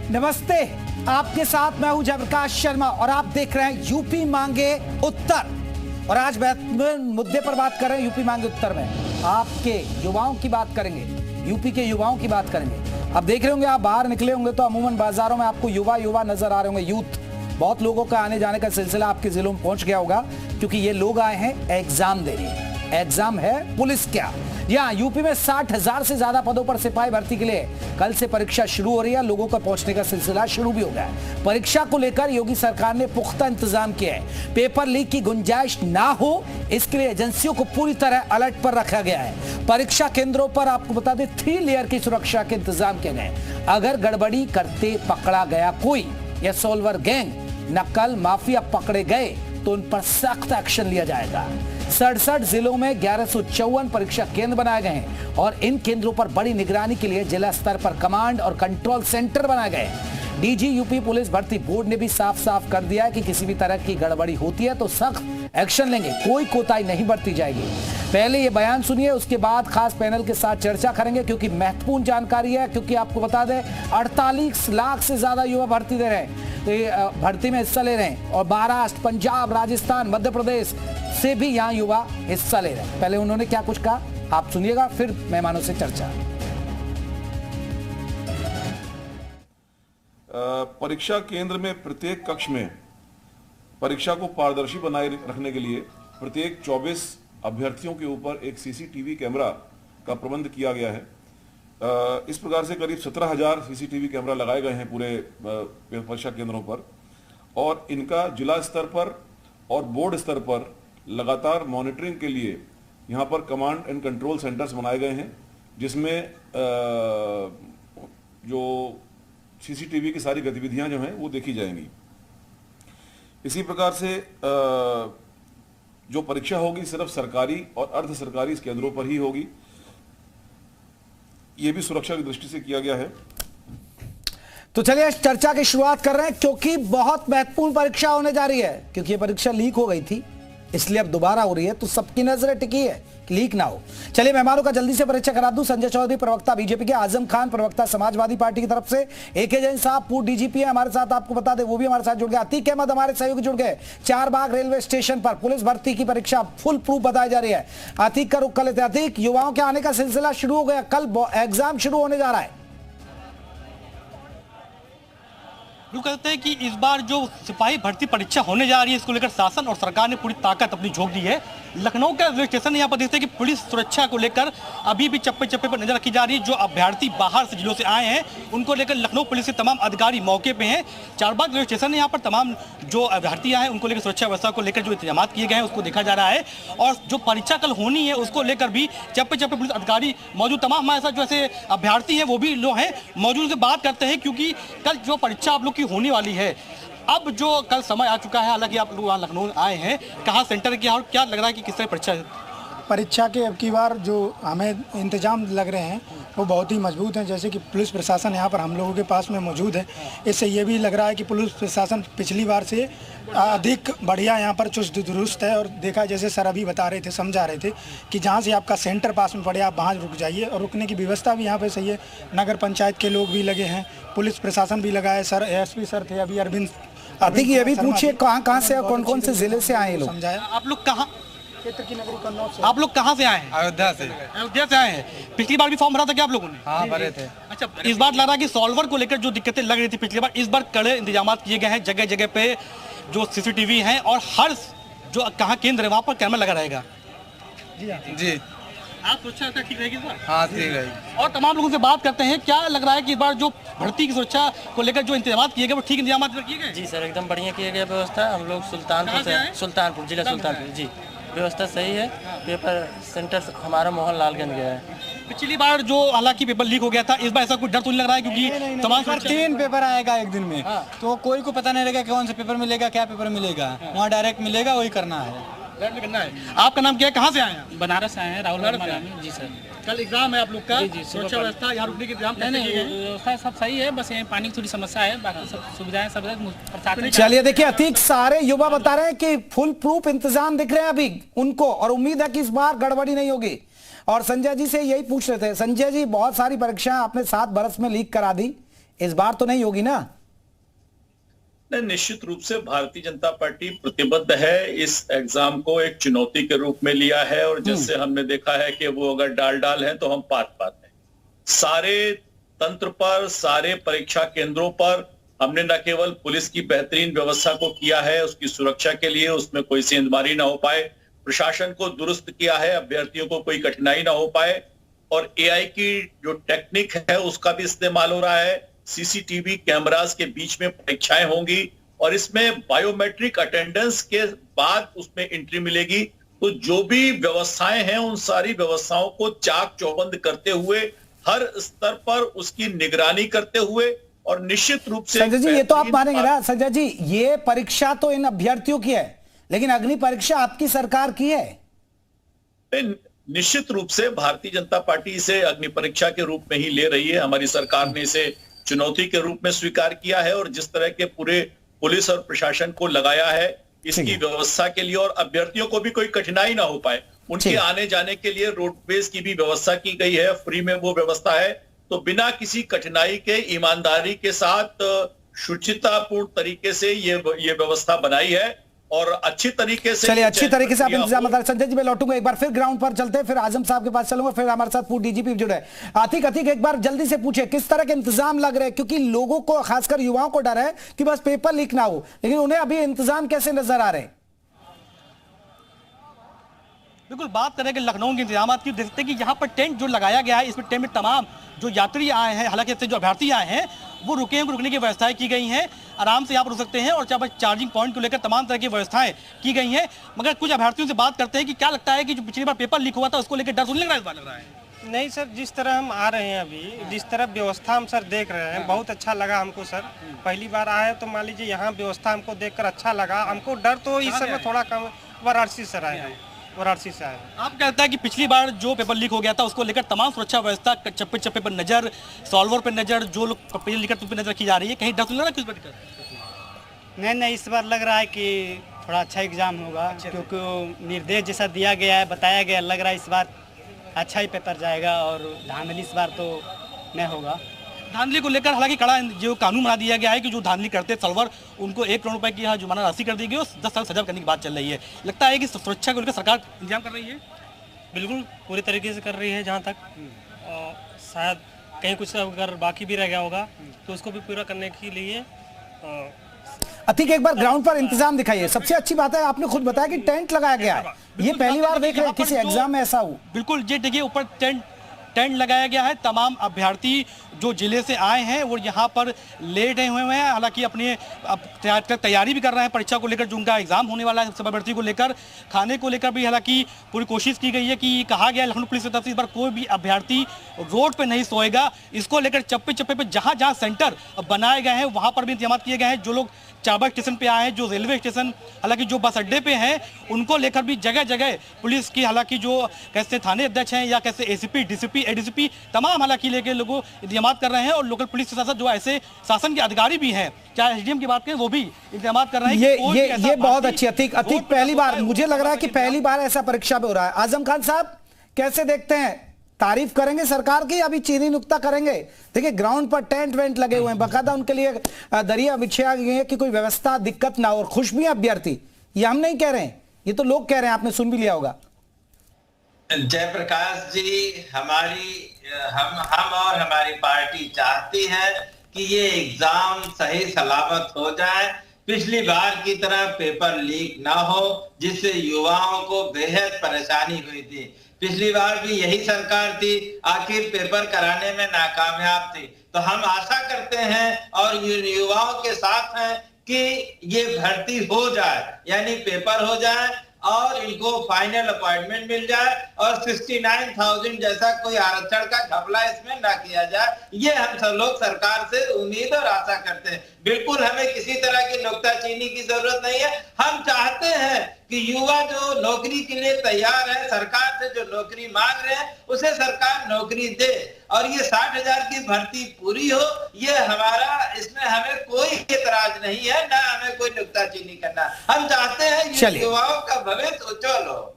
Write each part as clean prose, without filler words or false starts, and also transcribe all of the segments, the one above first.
नमस्ते, आपके साथ मैं हूं जयप्रकाश शर्मा और आप देख रहे हैं यूपी मांगे उत्तर। और आज मुद्दे पर बात कर रहे हैं यूपी मांगे उत्तर में आपके युवाओं की बात करेंगे, यूपी के युवाओं की बात करेंगे। अब देख रहे होंगे, आप बाहर निकले होंगे तो अमूमन बाजारों में आपको युवा नजर आ रहे होंगे, यूथ। बहुत लोगों का आने जाने का सिलसिला आपके जिलों में पहुंच गया होगा, क्योंकि ये लोग आए हैं एग्जाम देने। एग्जाम है पुलिस क्या। यहाँ यूपी में 60,000 से ज्यादा पदों पर सिपाही भर्ती के लिए कल से परीक्षा शुरू हो रही है। लोगों का पहुंचने का सिलसिला शुरू भी हो गया है। परीक्षा को लेकर योगी सरकार ने पुख्ता इंतजाम किया है। पेपर लीक की गुंजाइश ना हो, इसके लिए एजेंसियों को पूरी तरह अलर्ट पर रखा गया है। परीक्षा केंद्रों पर आपको बता दें 3 लेयर की सुरक्षा के इंतजाम किए गए। अगर गड़बड़ी करते पकड़ा गया कोई या सोल्वर गैंग, नकल माफिया पकड़े गए तो उन पर सख्त एक्शन लिया जाएगा। 67 जिलों में 1154 परीक्षा केंद्र बनाए गए हैं और इन केंद्रों पर बड़ी निगरानी के लिए जिला स्तर पर कमांड और कंट्रोल सेंटर बनाए गए हैं। डीजी यूपी पुलिस भर्ती बोर्ड ने भी साफ कर दिया है कि किसी भी तरह की गड़बड़ी होती है तो सख्त एक्शन लेंगे, कोई कोताही नहीं बरती जाएगी। पहले ये बयान सुनिए, उसके बाद खास पैनल के साथ चर्चा करेंगे, क्योंकि महत्वपूर्ण जानकारी है। क्योंकि आपको बता दें 48 लाख से ज्यादा युवा भर्ती दे रहे हैं, तो ये भर्ती में हिस्सा ले रहे हैं। और महाराष्ट्र, पंजाब, राजस्थान, मध्य प्रदेश से भी यहाँ युवा हिस्सा ले रहे हैं। पहले उन्होंने क्या कुछ कहा आप सुनिएगा, फिर मेहमानों से चर्चा। परीक्षा केंद्र में प्रत्येक कक्ष में परीक्षा को पारदर्शी बनाए रखने के लिए प्रत्येक 24 अभ्यर्थियों के ऊपर एक सीसीटीवी कैमरा का प्रबंध किया गया है। इस प्रकार से करीब 17,000 सीसीटीवी कैमरा लगाए गए हैं पूरे परीक्षा केंद्रों पर, और इनका जिला स्तर पर और बोर्ड स्तर पर लगातार मॉनिटरिंग के लिए यहाँ पर कमांड एंड कंट्रोल सेंटर्स बनाए गए हैं, जिसमें जो सीसीटीवी की सारी गतिविधियां जो हैं वो देखी जाएंगी। इसी प्रकार से जो परीक्षा होगी सिर्फ सरकारी और अर्ध सरकारी केंद्रों पर ही होगी। ये भी सुरक्षा की दृष्टि से किया गया है। तो चलिए चर्चा की शुरुआत कर रहे हैं, क्योंकि बहुत महत्वपूर्ण परीक्षा होने जा रही है। क्योंकि ये परीक्षा लीक हो गई थी, इसलिए अब दोबारा हो रही है, तो सबकी नजरें टिकी है कि लीक ना हो। चलिए मेहमानों का जल्दी से परिचय करा दूं। संजय चौधरी प्रवक्ता बीजेपी के, आजम खान प्रवक्ता समाजवादी पार्टी की तरफ से, AK जैन साहब पूर्व डीजीपी है हमारे साथ, आपको बता दें वो भी हमारे साथ जुड़ गए। अतीक अहमद हमारे सहयोगी जुड़ गए। चारबाग रेलवे स्टेशन पर पुलिस भर्ती की परीक्षा फुल प्रूफ बताई जा रही है। अतीक का रुख कर लेते हैं। अतीक, युवाओं के आने का सिलसिला शुरू हो गया, कल एग्जाम शुरू होने जा रहा है। कहते हैं कि इस बार जो सिपाही भर्ती परीक्षा होने जा रही है, इसको लेकर शासन और सरकार ने पूरी ताकत अपनी झोंक दी है। लखनऊ का रेलवे स्टेशन यहाँ पर देखते हैं कि पुलिस सुरक्षा को लेकर अभी भी चप्पे चप्पे पर नजर रखी जा रही है। जो अभ्यर्थी बाहर से जिलों से आए हैं उनको लेकर लखनऊ पुलिस के तमाम अधिकारी मौके पे हैं। चारबाग रेलवे स्टेशन यहाँ पर तमाम जो अभ्यर्थी आए हैं उनको लेकर सुरक्षा व्यवस्था को लेकर जो इंतजाम किए गए हैं उसको देखा जा रहा है। और जो परीक्षा कल होनी है उसको लेकर भी चप्पे चप्पे पुलिस अधिकारी मौजूद। तमाम हमारे साथ जो ऐसे अभ्यर्थी हैं वो भी लोग हैं मौजूद, से बात करते हैं, क्योंकि कल जो परीक्षा आप लोग की होने वाली है, अब जो कल समय आ चुका है, हालांकि आप लोग वहाँ लखनऊ आए हैं, कहाँ सेंटर किया और क्या लग रहा है कि किस तरह परीक्षा के अब की बार जो हमें इंतजाम लग रहे हैं वो बहुत ही मजबूत हैं। जैसे कि पुलिस प्रशासन यहाँ पर हम लोगों के पास में मौजूद है, इससे ये भी लग रहा है कि पुलिस प्रशासन पिछली बार से अधिक बढ़िया यहाँ पर चुस्त दुरुस्त है। और देखा जैसे सर अभी बता रहे थे, समझा रहे थे कि जहाँ से आपका सेंटर पास में पड़े आप वहाँ रुक जाइए, और रुकने की व्यवस्था भी यहाँ पर सही है। नगर पंचायत के लोग भी लगे हैं, पुलिस प्रशासन भी लगा है। सर ASP सर थे अभी अरविंद। अतीक, ये भी पूछिए कहाँ से, कौन से जिले से आए लोग? समझाया। आप लोग कहाँ, की नगरी कन्नौज से। आप लोग कहाँ से आए हैं? अयोध्या से। अयोध्या से आए हैं। पिछली बार भी फॉर्म भरा था क्या आप लोगों ने? हाँ भरे थे। अच्छा, इस बार लग रहा है कि सॉल्वर को लेकर जो दिक्कतें लग रही थी पिछली बार, इस बार कड़े इंतजाम किए गए हैं। जगह जगह पे जो CCTV हैं और हर जो कहाँ केंद्र है वहाँ पर कैमरा लगा रहेगा। जी आप सुरक्षा ठीक रहेगी इस बार? हाँ ठीक है। और तमाम लोगों से बात करते हैं, क्या लग रहा है कि इस बार जो भर्ती की सुरक्षा को लेकर जो इंतजाम किए गए वो ठीक इंतजाम किए गए? जी सर, एकदम बढ़िया किया गया व्यवस्था। हम लोग सुल्तानपुर से, सुल्तानपुर जिला सुल्तानपुर। जी व्यवस्था सही है। पेपर सेंटर हमारा मोहन लालगंज गया है। पिछली बार जो हालांकि पेपर लीक हो गया था, इस बार ऐसा कुछ डर तो नहीं लग रहा है? क्योंकि तमाम 3 पेपर आएगा एक दिन में, तो कोई को पता नहीं रहेगा कौन सा पेपर मिलेगा, क्या पेपर मिलेगा। वहाँ डायरेक्ट मिलेगा, वही करना है। आपका नाम क्या है, कहाँ से आए हैं? बनारस से आए हैं, राहुल वर्मा नाम है। जी सर, कल एग्जाम है आप लोग का? जी, सुरक्षा व्यवस्था यहाँ रुकने की इंतजाम नहीं व्यवस्था सब सही है, बस यहाँ पानी की थोड़ी समस्या है, बाकी सब सुविधाएं सब। चलिए देखिए, अतीक, सारे युवा बता रहे हैं कि फुल प्रूफ इंतजाम दिख रहे हैं अभी उनको, और उम्मीद है कि इस बार गड़बड़ी नहीं होगी। और संजय जी से यही पूछ रहे थे। संजय जी, बहुत सारी परीक्षाएं आपने 7 बरस में लीक करा दी, इस बार तो नहीं होगी ना? नहीं, निश्चित रूप से भारतीय जनता पार्टी प्रतिबद्ध है, इस एग्जाम को एक चुनौती के रूप में लिया है और जैसे हमने देखा है कि वो अगर डाल है तो हम पात हैं। सारे तंत्र पर, सारे परीक्षा केंद्रों पर हमने न केवल पुलिस की बेहतरीन व्यवस्था को किया है उसकी सुरक्षा के लिए, उसमें कोई सेंधमारी ना हो पाए, प्रशासन को दुरुस्त किया है, अभ्यर्थियों को कोई कठिनाई ना हो पाए, और एआई की जो टेक्निक है उसका भी इस्तेमाल हो रहा है। सीसीटीवी कैमरास के बीच में परीक्षाएं होंगी और इसमें बायोमेट्रिक अटेंडेंस के बाद उसमें एंट्री मिलेगी। तो जो भी व्यवस्थाएं हैं उन सारी व्यवस्थाओं को चाक चौबंद करते हुए, हर स्तर पर उसकी निगरानी करते हुए, और निश्चित रूप से संजय जी ये तो आप मानेंगे ना संजय जी, ये परीक्षा तो इन अभ्यर्थियों की है लेकिन अग्नि परीक्षा आपकी सरकार की है। निश्चित रूप से भारतीय जनता पार्टी इसे अग्नि परीक्षा के रूप में ही ले रही है। हमारी सरकार ने इसे चुनौती के रूप में स्वीकार किया है और जिस तरह के पूरे पुलिस और प्रशासन को लगाया है इसकी व्यवस्था के लिए, और अभ्यर्थियों को भी कोई कठिनाई ना हो पाए, उनके आने जाने के लिए रोडवेज की भी व्यवस्था की गई है, फ्री में वो व्यवस्था है। तो बिना किसी कठिनाई के, ईमानदारी के साथ, शुचितापूर्ण तरीके से ये व्यवस्था बनाई है और अच्छी तरीके से, चलिए अच्छी तरीके से आप इंतजाम बता। संजय जी मैं लौटूंगा, एक बार फिर ग्राउंड पर चलते हैं, फिर आजम साहब के पास चलूंगा, फिर हमारे साथ पूर्व डीजीपी जुड़े हैं। अतीक एक बार जल्दी से पूछे किस तरह के इंतजाम लग रहे हैं, क्योंकि लोगों को खासकर युवाओं को डर है कि बस पेपर लीक ना हो, लेकिन उन्हें अभी इंतजाम कैसे नजर आ रहे हैं? बिल्कुल बात करें कि लखनऊ के इंतजाम की, देखते हैं कि यहाँ पर टेंट जो लगाया गया है इसमें टेंट में तमाम जो यात्री आए हैं, हालांकि जो अभ्यर्थी आए हैं वो रुकने की व्यवस्थाएं की गई हैं, आराम से यहाँ पर रुक सकते हैं, और यहाँ पर चार्जिंग पॉइंट को लेकर तमाम तरह की व्यवस्थाएं की गई हैं। मगर कुछ अभ्यर्थियों से बात करते हैं कि क्या लगता है कि जो पिछली बार पेपर लीक हुआ था उसको लेकर डर तो नहीं लग रहा है, इस बार लग रहा है? नहीं सर, जिस तरह हम आ रहे हैं अभी, जिस तरह व्यवस्था हम सर देख रहे हैं बहुत अच्छा लगा हमको सर। पहली बार आए तो मान लीजिए यहाँ व्यवस्था हमको देखकर अच्छा लगा, हमको डर तो इस समय थोड़ा कम। वाराणसी सर आए हैं, वाराणसी से आए। आप कहता है कि पिछली बार जो पेपर लीक हो गया था उसको लेकर तमाम सुरक्षा व्यवस्था, चप्पे चप्पे पर नजर, सॉल्वर पर नजर, जो लोग पेपर लीक करते पर नजर रखी जा रही है, कहीं डर तो नहीं लग रहा है? नहीं, इस बार लग रहा है कि थोड़ा अच्छा एग्जाम होगा, क्योंकि निर्देश जैसा दिया गया है, बताया गया, लग रहा है इस बार अच्छा ही पेपर जाएगा और धांधली इस बार तो नहीं होगा। धांधली को लेकर हालांकि कड़ा जो कानून बना दिया गया है कि जो धांधली करते सलवर उनको 1 करोड़ रुपए की यहाँ जुर्माना राशि कर दी गई और 10 साल सजा करने की बात चल रही है। लगता है कि सुरक्षा को लेकर सरकार इंतजाम कर रही है? बिल्कुल पूरी तरीके से कर रही है, जहाँ तक शायद कहीं कुछ अगर बाकी भी रह गया होगा तो उसको भी पूरा करने के लिए। अतीक एक बार ग्राउंड पर इंतजाम दिखाइए। सबसे अच्छी बात है आपने खुद बताया कि टेंट लगाया गया है, ये पहली बार देख रहे हैं किसी एग्जाम में ऐसा हो। बिल्कुल, ये देखिए ऊपर टेंट लगाया गया है, तमाम अभ्यर्थी जो जिले से आए हैं वो यहाँ पर लेटे हुए हैं, हालांकि अपनी तैयारी भी कर रहे हैं परीक्षा को लेकर, जो उनका एग्जाम होने वाला है सब अभ्यर्थी को लेकर। खाने को लेकर भी हालांकि पूरी कोशिश की गई है कि कहा गया है लखनऊ पुलिस की तरफ से इस बार कोई भी अभ्यर्थी रोड पे नहीं सोएगा। इसको लेकर चप्पे चप्पे पे जहाँ जहाँ सेंटर बनाए गए हैं वहाँ पर भी इंतजाम किए गए हैं। जो लोग चाबा स्टेशन पे आए हैं, जो रेलवे स्टेशन, हालांकि जो बस अड्डे पे हैं, उनको लेकर भी जगह जगह पुलिस की, हालांकि जो कैसे थाने अध्यक्ष हैं या कैसे एसीपी, डीसीपी, एडीसीपी, तमाम हालांकि लेके लोगों इंतजाम कर रहे हैं। और लोकल पुलिस के साथ साथ जो ऐसे शासन के अधिकारी भी हैं, चाहे एसडीएम की बात करें, वो भी इंतजाम कर रहे हैं। ये बहुत अच्छी अतीक पहली बार, मुझे लग रहा है कि पहली बार ऐसा परीक्षा में हो रहा है। आजम खान साहब कैसे देखते हैं, तारीफ करेंगे सरकार की, अभी चीनी नुक्ता करेंगे? देखिए ग्राउंड पर टेंट वेंट लगे हुए हैं, बकायदा उनके लिए दरिया बिछाया गया है कि कोई व्यवस्था दिक्कत ना हो, और खुश भी है अभ्यर्थी। ये हम नहीं कह रहे हैं, ये तो लोग कह रहे हैं, आपने सुन भी लिया होगा। जयप्रकाश जी, हम और हमारी पार्टी चाहती है कि ये एग्जाम सही सलामत हो जाए, पिछली बार की तरह पेपर लीक ना हो, जिससे युवाओं को बेहद परेशानी हुई थी। पिछली बार भी यही सरकार थी, आखिर पेपर कराने में नाकामयाब थी। तो हम आशा करते हैं और युवाओं के साथ हैं कि ये भर्ती हो जाए, यानी पेपर हो जाए और इनको फाइनल अपॉइंटमेंट मिल जाए और 69,000 जैसा कोई आरक्षण का घपला इसमें ना किया जाए। ये हम सब लोग सरकार से उम्मीद और आशा करते हैं। बिल्कुल हमें किसी तरह की नुक्ताचीनी की जरूरत नहीं है। हम चाहते हैं कि युवा जो नौकरी के लिए तैयार है, सरकार से जो नौकरी मांग रहे हैं उसे सरकार नौकरी दे, और ये 60,000 की भर्ती पूरी हो, ये हमारा, इसमें हमें कोई एतराज नहीं है, ना हमें कोई नुक्ताचीनी करना। हम चाहते हैं युवाओं का भविष्य उज्जवल हो।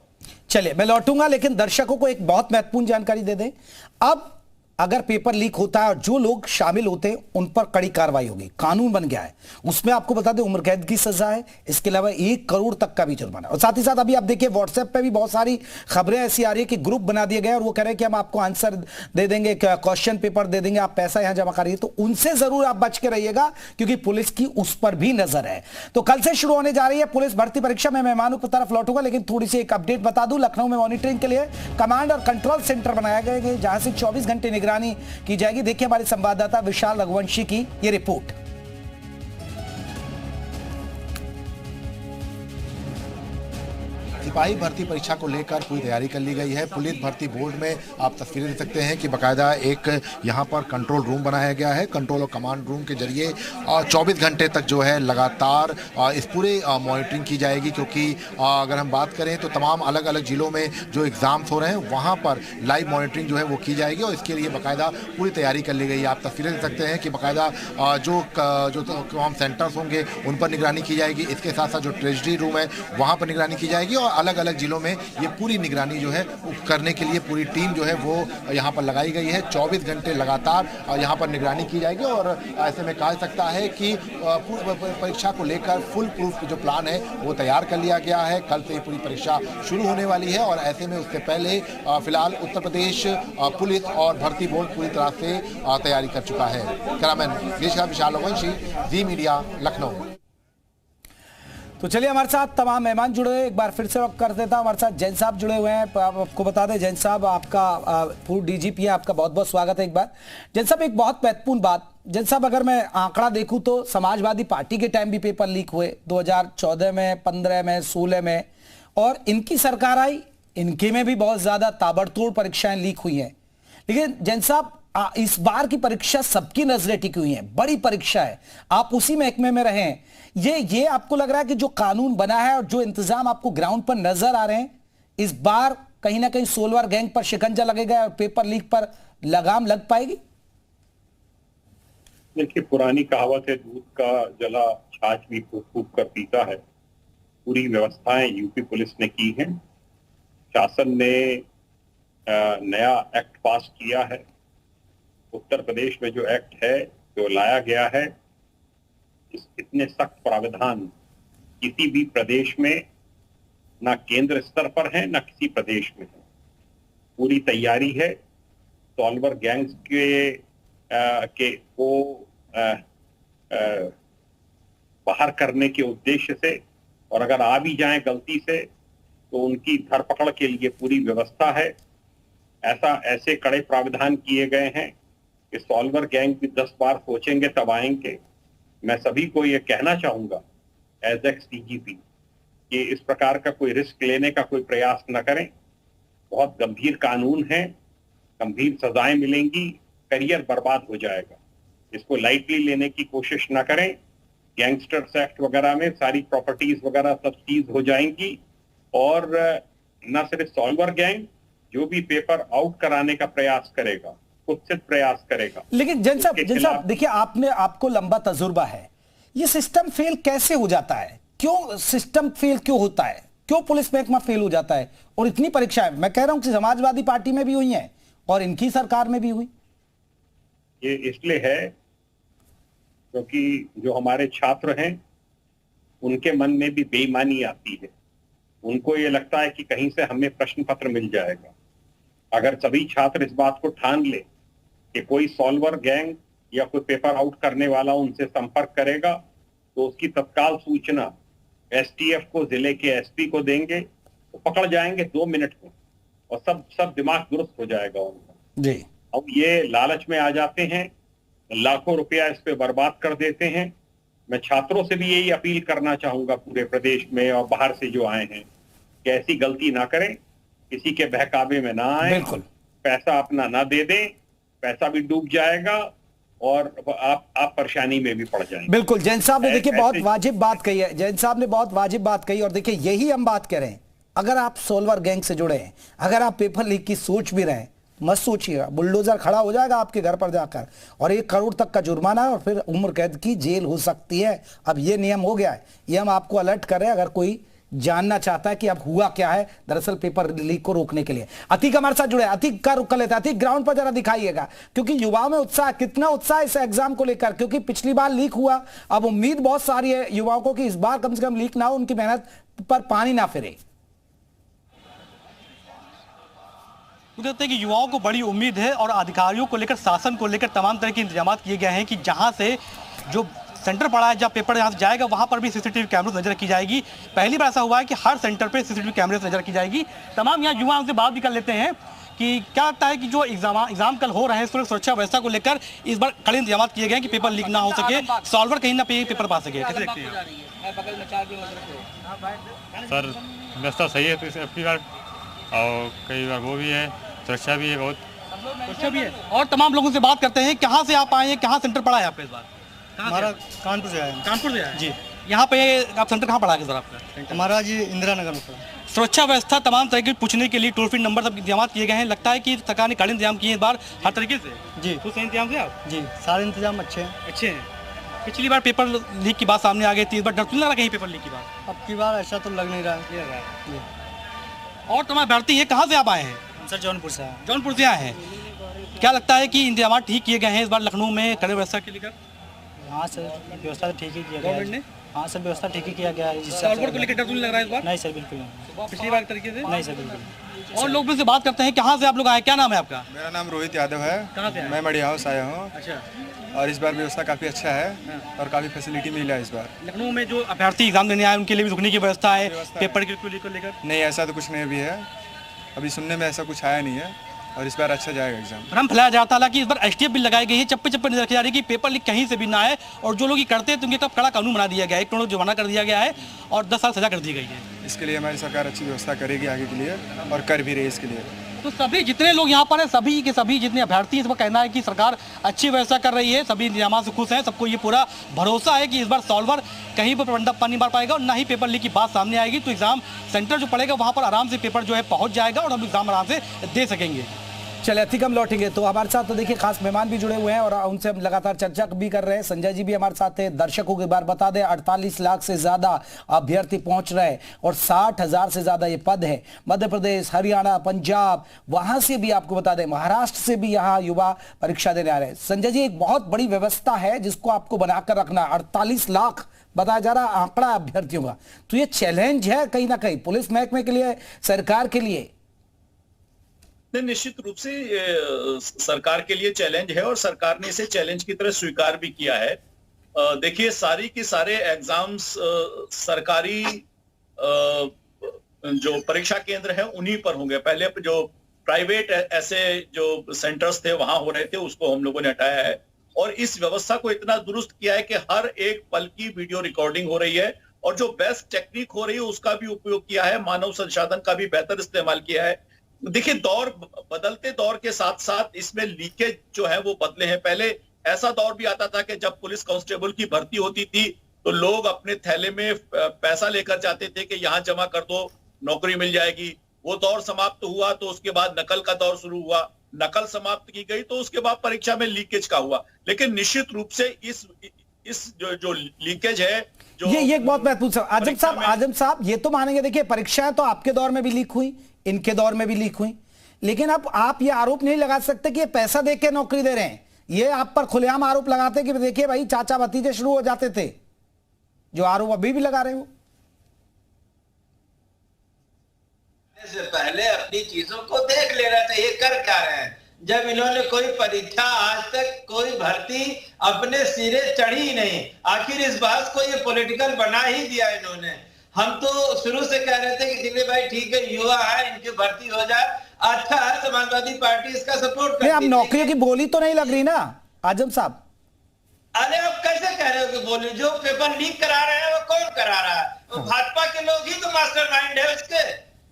चलिए मैं लौटूंगा, लेकिन दर्शकों को एक बहुत महत्वपूर्ण जानकारी दे दें। अब अगर पेपर लीक होता है और जो लोग शामिल होते हैं उन पर कड़ी कार्रवाई होगी, कानून बन गया है। उसमें आपको बता दें उम्र कैद की सजा है, इसके अलावा 1 करोड़ तक का भी जुर्माना। और साथ ही साथ अभी आप देखिए व्हाट्सएप पे भी बहुत सारी खबरें ऐसी आ रही है कि ग्रुप बना दिए गए और वो कह रहे हैं कि हम आपको आंसर दे देंगे, क्वेश्चन पेपर दे देंगे, आप पैसा यहां जमा करिए। तो उनसे जरूर आप बच के रहिएगा क्योंकि पुलिस की उस पर भी नजर है। तो कल से शुरू होने जा रही है पुलिस भर्ती परीक्षा। मैं मेहमानों की तरफ लौटूंगा, लेकिन थोड़ी सी एक अपडेट बता दूं। लखनऊ में मॉनिटरिंग के लिए कमांड और कंट्रोल सेंटर बनाया गया है जहां से 24 घंटे निगरानी की जाएगी। देखिए हमारे संवाददाता विशाल रघुवंशी की ये रिपोर्ट। सिपाही भर्ती परीक्षा को लेकर पूरी तैयारी कर ली गई है। पुलिस भर्ती बोर्ड में आप तस्वीरें देख सकते हैं कि बाकायदा एक यहाँ पर कंट्रोल रूम बनाया गया है। कंट्रोल और कमांड रूम के जरिए 24 घंटे तक जो है लगातार इस पूरे मॉनिटरिंग की जाएगी, क्योंकि अगर हम बात करें तो तमाम अलग अलग जिलों में जो एग्ज़ाम्स हो रहे हैं वहाँ पर लाइव मॉनिटरिंग जो है वो की जाएगी और इसके लिए बाकायदा पूरी तैयारी कर ली गई है। आप तस्वीरें देख सकते हैं कि बाकायदा जो तमाम सेंटर्स होंगे उन पर निगरानी की जाएगी। इसके साथ साथ जो ट्रेजरी रूम है वहाँ पर निगरानी की जाएगी और अलग अलग जिलों में ये पूरी निगरानी जो है करने के लिए पूरी टीम जो है वो यहाँ पर लगाई गई है। 24 घंटे लगातार यहाँ पर निगरानी की जाएगी और ऐसे में कहा जा सकता है कि परीक्षा को लेकर फुल प्रूफ जो प्लान है वो तैयार कर लिया गया है। कल से पूरी परीक्षा शुरू होने वाली है और ऐसे में उससे पहले फिलहाल उत्तर प्रदेश पुलिस और भर्ती बोर्ड पूरी तरह से तैयारी कर चुका है। कैमरामैन विशाल रघुवंशी, जी मीडिया, लखनऊ। तो चलिए हमारे साथ तमाम मेहमान जुड़े हुए, एक बार फिर से वक्त कर देता हूं। हमारे साथ जैन साहब जुड़े हुए हैं। आपको बता दें जैन साहब, आपका पूर्व डीजीपी है, आपका बहुत बहुत स्वागत है। एक बार जैन साहब एक बहुत महत्वपूर्ण बात, जैन साहब अगर मैं आंकड़ा देखूं तो समाजवादी पार्टी के टाइम भी पेपर लीक हुए 2014 में, 15 में, 16 में, और इनकी सरकार आई, इनके में भी बहुत ज्यादा ताबड़तोड़ परीक्षाएं लीक हुई हैं। लेकिन जैन साहब इस बार की परीक्षा सबकी नजरें टिकी हुई हैं, बड़ी परीक्षा है, आप उसी महकमे में रहे हैं। ये आपको लग रहा है कि जो कानून बना है और जो इंतजाम आपको ग्राउंड पर नजर आ रहे हैं, इस बार कहीं ना कहीं सोलवार गैंग पर शिकंजा लगेगा और पेपर लीक पर लगाम लग पाएगी? देखिए, पुरानी कहावत है, दूध का जला छाछ भी फूक फूक कर पीता है। पूरी व्यवस्थाएं यूपी पुलिस ने की हैं। शासन ने नया एक्ट पास किया है। उत्तर प्रदेश में जो एक्ट है जो लाया गया है, इतने सख्त प्रावधान किसी भी प्रदेश में ना केंद्र स्तर पर है ना किसी प्रदेश में है। पूरी तैयारी है सॉल्वर गैंग्स के को बाहर करने के उद्देश्य से, और अगर आ भी जाएं गलती से तो उनकी धरपकड़ के लिए पूरी व्यवस्था है। ऐसे कड़े प्रावधान किए गए हैं कि सॉल्वर गैंग भी 10 बार सोचेंगे तब आएंगे। मैं सभी को ये कहना चाहूंगा एज एक्स डीजीपी कि इस प्रकार का कोई रिस्क लेने का कोई प्रयास न करें। बहुत गंभीर कानून है, गंभीर सजाएं मिलेंगी, करियर बर्बाद हो जाएगा। इसको लाइटली लेने की कोशिश न करें। गैंगस्टर्स एक्ट वगैरह में सारी प्रॉपर्टीज वगैरह सब सीज हो जाएंगी और न सिर्फ सॉल्वर गैंग, जो भी पेपर आउट कराने का प्रयास करेगा, कुत्सित प्रयास करेगा। लेकिन जैन साहब देखिए, आपको लंबा तजुर्बा है, ये सिस्टम फेल कैसे हो जाता है? क्यों सिस्टम फेल क्यों होता है? क्यों पुलिस महकमा फेल हो जाता है? और इतनी परीक्षाएं मैं कह रहा हूं कि समाजवादी पार्टी में भी हुई हैं और इनकी सरकार में भी हुई। ये इसलिए है क्योंकि जो हमारे छात्र हैं उनके मन में भी बेईमानी आती है। उनको ये लगता है कि कहीं से हमें प्रश्न पत्र मिल जाएगा। अगर सभी छात्र इस बात को ठान ले कि कोई सॉल्वर गैंग या कोई पेपर आउट करने वाला उनसे संपर्क करेगा तो उसकी तत्काल सूचना एसटीएफ को, जिले के एसपी को देंगे, तो पकड़ जाएंगे 2 मिनट में और सब दिमाग दुरुस्त हो जाएगा उनका जी। अब ये लालच में आ जाते हैं, लाखों रुपया इस पे बर्बाद कर देते हैं। मैं छात्रों से भी यही अपील करना चाहूंगा पूरे प्रदेश में और बाहर से जो आए हैं कि ऐसी गलती ना करें, किसी के बहकावे में ना आए, पैसा अपना ना दे दें, पैसा भी डूब जाएगा और आप परेशानी में भी पड़ जाएंगे। बिल्कुल, जैन साहब ने देखिए बहुत वाजिब बात कही है। जैन साहब ने बहुत वाजिब बात कही और देखिए यही हम बात कर रहे हैं। अगर आप सोलवर गैंग से जुड़े हैं, अगर आप पेपर लीक की सोच भी रहे हैं, मत सोचिएगा, बुलडोजर खड़ा हो जाएगा आपके घर पर जाकर और 1 करोड़ तक का जुर्माना और फिर उम्र कैद की जेल हो सकती है। अब ये नियम हो गया है, ये हम आपको अलर्ट कर रहे हैं। अगर कोई जानना चाहता है कि अब हुआ क्या है दरअसल पेपर लीक को रोकने के लिए। अतीक हमारे साथ जुड़े, अतीक का रुख कर लेते हैं। अतीक, ग्राउंड पर जरा दिखाइएगा, क्योंकि युवाओं में उत्साह, कितना उत्साह इस एग्जाम को लेकर, क्योंकि पिछली बार लीक हुआ, अब उम्मीद बहुत सारी है युवाओं को कि इस बार कम से कम लीक ना हो, उनकी मेहनत पर पानी ना फिरे। मुझे लगता है कि युवाओं को बड़ी उम्मीद है और अधिकारियों को लेकर, शासन को लेकर तमाम तरह के इंतजाम किए गए हैं कि जहां से जो सेंटर पड़ा है, जहां पेपर यहां से जाएगा, वहां पर भी सीसीटीवी कैमरे नजर रखी जाएगी। पहली बार ऐसा हुआ है कि हर सेंटर पे सीसीटीवी कैमरे से नजर रखी जाएगी। तमाम यहाँ युवाओं से बात भी कर लेते हैं कि क्या लगता है कि जो एग्जाम कल हो रहे हैं, इसको सुरक्षा व्यवस्था को लेकर इस बार कड़े इंतजाम किए गए हैं कि पेपर लीक ना हो सके, सॉल्वर कहीं ना पेपर पा सके। कैसे देखते हैं? सर व्यवस्था सही है तो अपनी बार, और कई बार वो भी है, सुरक्षा भी है, बहुत सुरक्षा भी है। और तमाम लोगों से बात करते हैं, कहाँ से आप आए हैं, कहाँ सेंटर पड़ा है आपका इस बार? हमारा कानपुर से आया है। कानपुर से आए जी। यहाँ पे आप सेंटर कहाँ पड़ा है सर आपका? हमारा जी इंदिरा नगर में पड़ा। सुरक्षा व्यवस्था तमाम तरह की पूछने के लिए टोल फ्री नंबर सब इंतजाम किए गए हैं। लगता है कि सरकार ने कड़े इंतजाम किए हैं इस बार हर तरीके से। जी, तो सही इंतजाम से आप? जी, सारे इंतजाम अच्छे हैं। अच्छे हैं। पिछली बार पेपर लीक की बात सामने आ गई थी, इस बार डर तो नहीं लग रहा कहीं पेपर लीक की बात? अब की बार ऐसा तो लग नहीं रहा है। और तुम्हारे भर्ती है, कहाँ से आप आए हैं? सर जौनपुर से आए। जौनपुर से आए हैं। क्या लगता है कि इंतजाम ठीक किए गए हैं इस बार लखनऊ में कड़े व्यवस्था के लेकर? हाँ सर, व्यवस्था तो ठीक ही किया गया है। हाँ सर, व्यवस्था ठीक ही किया गया है। सॉल्वर को लेकर डर तो नहीं लग रहा है इस बार? नहीं सर, बिल्कुल नहीं। पिछली बार तरीके से? नहीं सर, बिल्कुल। और लोग से बात करते हैं, कहाँ से आप लोग आए, क्या नाम है आपका? मेरा नाम रोहित यादव है। कहाँ से? मैं मढ़िया हाउस आया हूँ। अच्छा। और इस बार व्यवस्था काफ़ी अच्छा है और काफ़ी फैसिलिटी मिला है इस बार। लखनऊ में जो अभ्यर्थी एग्जाम देने आए उनके लिए भी रुकने की व्यवस्था है, पेपर के लेकर? नहीं, ऐसा तो कुछ नहीं अभी है, अभी सुनने में ऐसा कुछ आया नहीं है और इस बार अच्छा जाएगा एग्जाम। भ्रम फैलाया जाता है कि इस बार एसटीएफ भी लगाई गई है, चप्पे चप्पे नजर रखी जा रही है कि पेपर लीक कहीं से भी ना आए, और जो लोग ये करते हैं तो उनके तरफ कड़ा कानून बना दिया गया है, 1 करोड़ जुर्माना कर दिया गया है और 10 साल सजा कर दी गई है। इसके लिए हमारी सरकार अच्छी व्यवस्था करेगी आगे के लिए और कर भी रही है इसके लिए। तो सभी जितने लोग यहाँ पर हैं, सभी के सभी जितने अभ्यर्थी हैं, इसका कहना है कि सरकार अच्छी व्यवस्था कर रही है, सभी इंतजाम से खुश हैं, सबको ये पूरा भरोसा है कि इस बार सॉल्वर कहीं पर प्रबंधक नहीं मार पाएगा और ना ही पेपर लीक की बात सामने आएगी। तो एग्जाम सेंटर जो पड़ेगा वहाँ पर आराम से पेपर जो है पहुँच जाएगा और हम एग्जाम आराम से दे सकेंगे। चले अतिक, हम लौटेंगे तो हमारे साथ तो देखिए खास मेहमान भी जुड़े हुए हैं और उनसे हम लगातार चर्चा भी कर रहे हैं। संजय जी भी हमारे साथ है। दर्शकों को एक बार बता दें, 48 लाख से ज्यादा अभ्यर्थी पहुंच रहे हैं और 60,000 से ज्यादा ये पद है। मध्य प्रदेश, हरियाणा, पंजाब, वहां से भी आपको बता दें महाराष्ट्र से भी यहाँ युवा परीक्षा देने आ रहे हैं। संजय जी, एक बहुत बड़ी व्यवस्था है जिसको आपको बनाकर रखना, 48 लाख बताया जा रहा आंकड़ा अभ्यर्थियों का, तो ये चैलेंज है कहीं ना कहीं पुलिस महकमे के लिए, सरकार के लिए। निश्चित रूप से सरकार के लिए चैलेंज है और सरकार ने इसे चैलेंज की तरह स्वीकार भी किया है। देखिए, सारी के सारे एग्जाम्स सरकारी जो परीक्षा केंद्र है उन्हीं पर होंगे। पहले जो प्राइवेट ऐसे जो सेंटर्स थे वहां हो रहे थे, उसको हम लोगों ने हटाया है और इस व्यवस्था को इतना दुरुस्त किया है कि हर एक पल की वीडियो रिकॉर्डिंग हो रही है और जो बेस्ट टेक्निक हो रही है उसका भी उपयोग किया है, मानव संसाधन का भी बेहतर इस्तेमाल किया है। देखिए, बदलते दौर के साथ साथ इसमें लीकेज जो है वो बदले हैं। पहले ऐसा दौर भी आता था कि जब पुलिस कांस्टेबल की भर्ती होती थी तो लोग अपने थैले में पैसा लेकर जाते थे कि यहाँ जमा कर दो, नौकरी मिल जाएगी। वो दौर समाप्त हुआ तो उसके बाद नकल का दौर शुरू हुआ, नकल समाप्त की गई तो उसके बाद परीक्षा में लीकेज का हुआ। लेकिन निश्चित रूप से इस जो लीकेज है, जो ये एक बहुत महत्वपूर्ण सवाल। आजम साहब, ये तो मानेंगे, देखिए परीक्षाएं तो आपके दौर में भी लीक हुई, इनके दौर में भी लीक हुई, लेकिन अब आप ये आरोप नहीं लगा सकते कि ये पैसा देके नौकरी दे रहे हैं। ये आप पर खुलेआम आरोप लगाते कि देखिए भाई चाचा भतीजे शुरू हो जाते थे, जो आरोप अभी भी लगा रहे हो। से पहले अपनी चीजों को देख ले रहे थे, ये कर क्या रहे हैं। जब इन्होंने कोई परीक्षा, आज तक कोई भर्ती अपने सिरे चढ़ी ही नहीं, आखिर इस बात को ये पॉलिटिकल बना ही दिया इन्होंने। हम तो शुरू से कह रहे थे कि दिल्ली भाई ठीक है, युवा है, इनकी भर्ती हो जाए, अच्छा है, समाजवादी पार्टी इसका सपोर्ट करती है। अब नौकरियों की बोली तो नहीं लग रही ना आजम साहब। अरे अब कैसे कह रहे हो कि बोली? जो पेपर लीक करा रहे हैं वो कौन करा रहा है? वो भाजपा के लोग ही तो मास्टरमाइंड है उसके।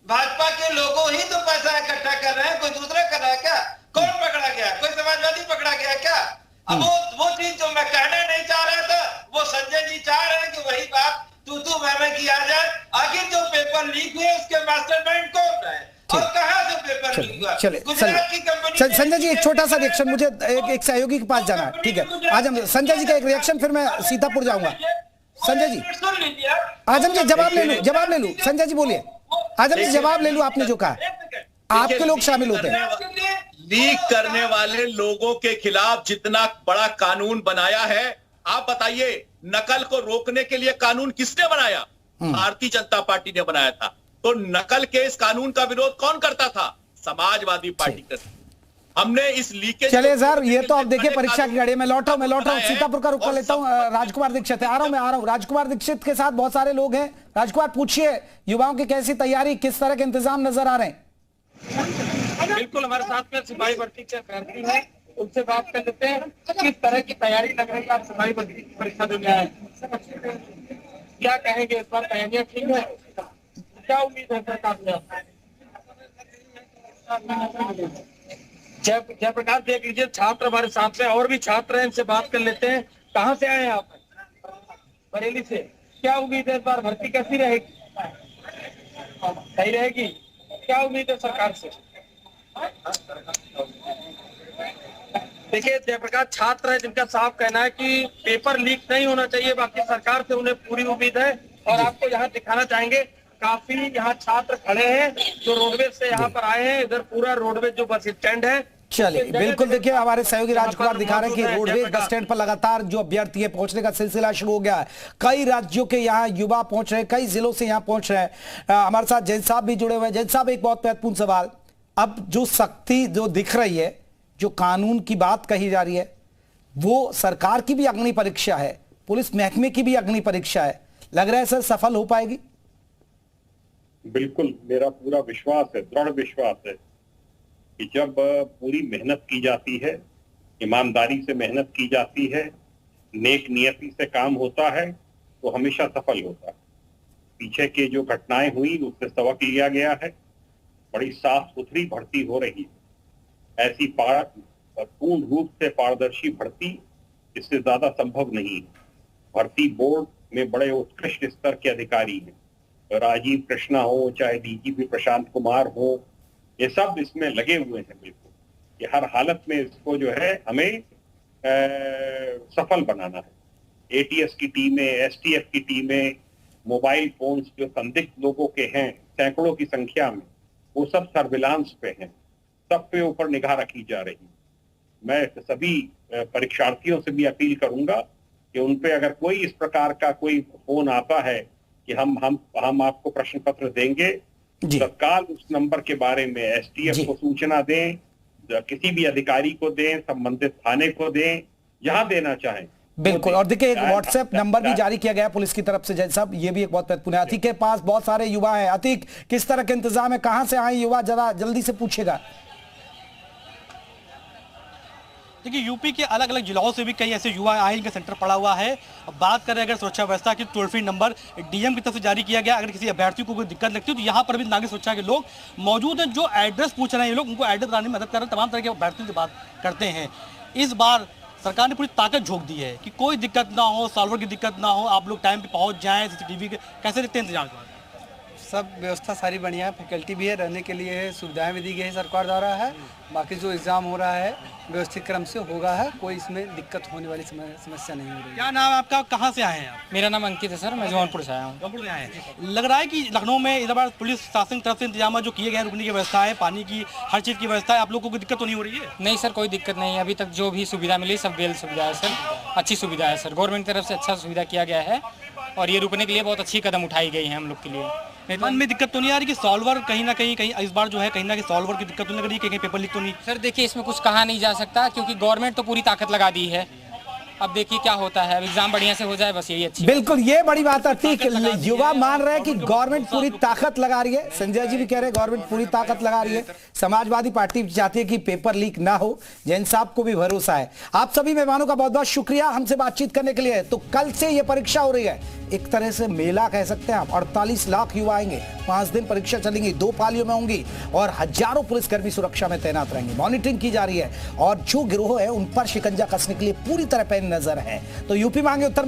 भाजपा के लोगों ही तो पैसा इकट्ठा कर रहे हैं, कोई दूसरा कर रहा है क्या? कौन पकड़ा गया? कोई समाजवादी पकड़ा गया क्या? अब वो चीज जो मैं कहना नहीं चाह रहा था वो संजय जी चाह रहे हैं कि वही बात तू मैं किया जाए। आखिर जो पेपर लीक हुए उसके मास्टरमाइंड कौन है और कहां से पेपर लीक हुआ? गुजरात की कंपनी। संजय जी, एक छोटा सा रिएक्शन, मुझे एक सहयोगी के पास जाना है, ठीक है? आज हम संजय जी का एक रिएक्शन, फिर मैं सीतापुर जाऊंगा। संजय जी आजम जी जवाब ले लूं संजय जी बोलिए। आजम जी जवाब ले लूं, आपने जो कहा आपके लोग शामिल होते हैं। लीक करने वाले लोगों के खिलाफ जितना बड़ा कानून बनाया है, आप बताइए नकल को रोकने के लिए कानून किसने बनाया? भारतीय जनता पार्टी ने बनाया था। तो नकल के इस कानून का विरोध कौन करता था? समाजवादी पार्टी करती। हमने इस लीकेज चलिए सर, ये तो आप देखिए परीक्षा की घड़ी में लौटा हूं सीतापुर का रुख कर लेता हूं। राजकुमार दीक्षित है, आ रहा हूं राजकुमार दीक्षित के साथ बहुत सारे लोग हैं। राजकुमार पूछिए, युवाओं की कैसी तैयारी, किस तरह के इंतजाम नजर आ रहे हैं? बिल्कुल, हमारे साथ में सिपाही भर्ती के अभ्यर्थी हैं, उनसे बात कर लेते हैं किस तरह की तैयारी लग रही है। आप सिपाही भर्ती की परीक्षा देने आए, क्या कहेंगे? इस बार तैयारियां ठीक है? क्या उम्मीद है सरकार से? जयप्रकाश देख लीजिए, छात्र हमारे साथ में और भी छात्र हैं, इनसे बात कर लेते हैं। कहाँ से आए हैं आप? बरेली से। क्या उम्मीद है इस बार भर्ती कैसी रहेगी? सही रहेगी? क्या उम्मीद है सरकार से? देखिए जयप्रकाश छात्र है जिनका साफ कहना है कि पेपर लीक नहीं होना चाहिए, बाकी सरकार से उन्हें पूरी उम्मीद है। और आपको यहाँ दिखाना चाहेंगे, काफी यहाँ छात्र खड़े हैं जो रोडवेज से यहाँ पर आए हैं। इधर पूरा रोडवेज जो बस स्टैंड है। चलिए बिल्कुल, देखिए हमारे सहयोगी राजकुमार दिखा रहे हैं कि रोडवेज बस स्टैंड पर लगातार जो अभ्यर्थी है पहुंचने का सिलसिला शुरू हो गया है। कई राज्यों के यहाँ युवा पहुंच रहे हैं, कई जिलों से यहाँ पहुंच रहे हैं। हमारे साथ जैन साहब भी जुड़े हुए हैं। जैन साहब, एक बहुत महत्वपूर्ण सवाल, अब जो सख्ती जो दिख रही है, जो कानून की बात कही जा रही है, वो सरकार की भी अग्नि परीक्षा है, पुलिस महकमे की भी अग्नि परीक्षा है। लग रहा है सर सफल हो पाएगी? बिल्कुल, मेरा पूरा विश्वास है, दृढ़ विश्वास है कि जब पूरी मेहनत की जाती है, ईमानदारी से मेहनत की जाती है, नेक नियति से काम होता है, तो हमेशा सफल होता है। पीछे के जो घटनाएं हुई उससे सबक लिया गया है। बड़ी साफ सुथरी भर्ती हो रही है। ऐसी पूर्ण रूप से पारदर्शी भर्ती इससे ज्यादा संभव नहीं है। भर्ती बोर्ड में बड़े उत्कृष्ट स्तर के अधिकारी हैं, राजीव कृष्णा हो, चाहे डीजीपी प्रशांत कुमार हो, ये सब इसमें लगे हुए हैं। बिल्कुल, ये हर हालत में इसको जो है हमें सफल बनाना है। एटीएस की टीमें, एसटीएफ की टीमें, मोबाइल फोन्स जो संदिग्ध लोगों के हैं सैकड़ों की संख्या में, वो सब सर्विलांस पे हैं, सब पे ऊपर निगाह रखी जा रही है। मैं सभी परीक्षार्थियों से भी अपील करूंगा कि उन पे अगर कोई इस प्रकार का कोई फोन आता है कि हम आपको प्रश्न पत्र देंगे, तत्काल उस नंबर के बारे में एसटीएफ को सूचना दें, किसी भी अधिकारी को दें, संबंधित थाने को दें, जहां देना चाहें। बिल्कुल, और देखिए एक व्हाट्सएप नंबर भी जारी किया गया है पुलिस की तरफ से। जैन साहब, ये भी एक बहुत महत्वपूर्ण है। अतीक के पास बहुत सारे युवा हैं। अतीक, किस तरह के इंतजाम है, कहां से आए युवा, जरा जल्दी से पूछेगा। देखिए यूपी के अलग अलग जिलों से भी कई ऐसे युवा आए, इनका सेंटर पड़ा हुआ है। अब बात करें अगर सुरक्षा व्यवस्था की, टोल फ्री नंबर डीएम की तरफ से जारी किया गया। अगर किसी अभ्यर्थी को कोई दिक्कत लगती है तो यहाँ पर भी नागरिक सुरक्षा के लोग मौजूद हैं, जो एड्रेस पूछ रहे हैं। ये लोग उनको एड्रेस बनाने में मदद कर रहे हैं, तमाम तरह के अभ्यर्थियों से बात करते हैं। इस बार सरकार ने पूरी ताकत झोंक दी है कि कोई दिक्कत ना हो, सॉल्वर की दिक्कत ना हो, आप लोग टाइम पे पहुंच जाएं। सीसीटीवी के कैसे देखते हैं इंतजाम? सब व्यवस्था सारी बढ़िया है, फैकल्टी भी है, रहने के लिए है, सुविधाएं भी दी गई है सरकार द्वारा है। बाकी जो एग्जाम हो रहा है व्यवस्थित क्रम से होगा है, कोई इसमें दिक्कत होने वाली समस्या नहीं हो रही। क्या नाम है आपका, कहाँ से आए हैं आप? मेरा नाम अंकित है सर, मैं जौनपुर से आया हूँ। जौनपुर से आए हैं। लग रहा है कि लखनऊ में इस बार पुलिस शासन की तरफ से इंतजाम जो किए गए हैं, रुकने की व्यवस्था है, पानी की, हर चीज़ की व्यवस्था है, आप लोगों को कोई दिक्कत तो नहीं हो रही है? नहीं सर, कोई दिक्कत नहीं है। अभी तक जो भी सुविधा मिली सब वेल सुविधा है सर, अच्छी सुविधा है सर। गवर्नमेंट की तरफ से अच्छा सुविधा किया गया है और ये रुकने के लिए बहुत अच्छी कदम उठाई गई है हम लोग के लिए। मन में दिक्कत तो नहीं आ रही कि सॉल्वर कहीं ना कहीं इस बार जो है कहीं ना कहीं सॉल्वर की दिक्कत तो नहीं लग रही, कहीं पेपर लीक तो नहीं? सर देखिए, इसमें कुछ कहा नहीं जा सकता क्योंकि गवर्नमेंट तो पूरी ताकत लगा दी है। अब देखिए क्या होता है, अब एग्जाम बढ़िया से हो जाए, बस यही अच्छी। बिल्कुल, ये बड़ी बात आती है। युवा मान रहे हैं कि गवर्नमेंट पूरी ताकत लगा रही है। संजय जी भी कह रहे हैं गवर्नमेंट पूरी ताकत लगा रही है। समाजवादी पार्टी चाहती है कि पेपर लीक ना हो। जैन साहब को भी भरोसा है। आप सभी मेहमानों का बहुत बहुत शुक्रिया हमसे बातचीत करने के लिए। तो कल से ये परीक्षा हो रही है, एक तरह से मेला कह सकते हैं आप। 48 लाख युवा आएंगे, 5 दिन परीक्षा चलेंगी, 2 पालियों में होंगी और हजारों पुलिसकर्मी सुरक्षा में तैनात रहेंगे। मॉनिटरिंग की जा रही है और जो गिरोह है उन पर शिकंजा कसने के लिए पूरी तरह पैनी नजर है। तो यूपी मांगे उत्तर